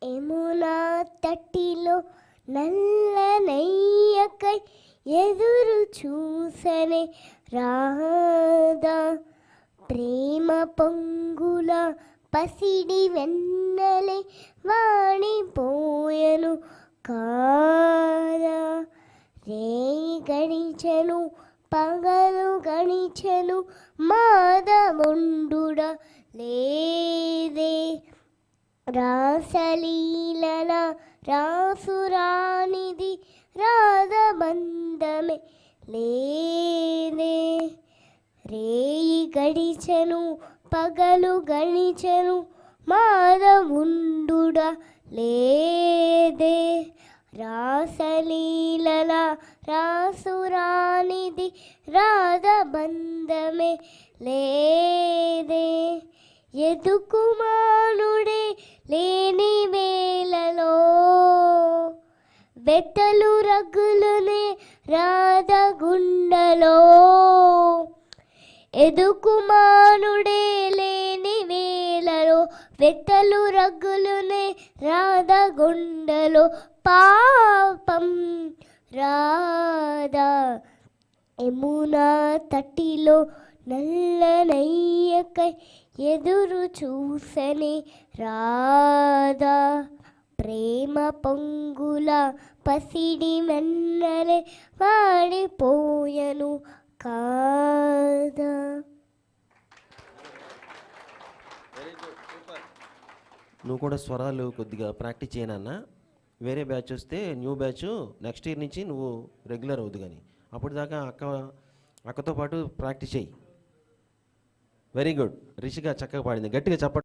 యమునా తట్టిలో నల్లనయ్యకై ఎదురు చూసనే రాధా, ప్రేమ పొంగుల పసిడి వెన్నెలే వాడిపోయెను కాదా. రేయి గడిచెను పగలు గడిచెను మాధవుండుడ లేదే. రాసలీలల రాసురానిది రాధబంధమే లేదే. రేయి గడిచెను పగలు గడిచెను మాధవుండుడ లేదే. రాసలీలల రాసురానిది రాధబంధమే లేదే. ఎదుకుమానుడే లేని వేళలో వెతలు రగులునే రాధ గుండెలో. ఎదుకుమానుడే లేని వేళలో వెతలు రగులునే రాధ గుండెలో. పాపం రాధా, యమునా తటిలో నల్లనయ్యకై ఎదురు చూసనే రాధా, ప్రేమ పొంగుల పసిడి వెన్నెలే వాడిపోయెను కాదా. నువ్వు కూడా స్వరాలు కొద్దిగా ప్రాక్టీస్ చేయనన్నా. వేరే బ్యాచ్ వస్తే న్యూ బ్యాచ్ నెక్స్ట్ ఇయర్ నుంచి నువ్వు రెగ్యులర్ అవుద్దు, కానీ అప్పటిదాకా అక్కతో పాటు ప్రాక్టీస్ చేయి. Very good. రిషిక చక్కగా పాడింది, గట్టిగా చెప్పండి.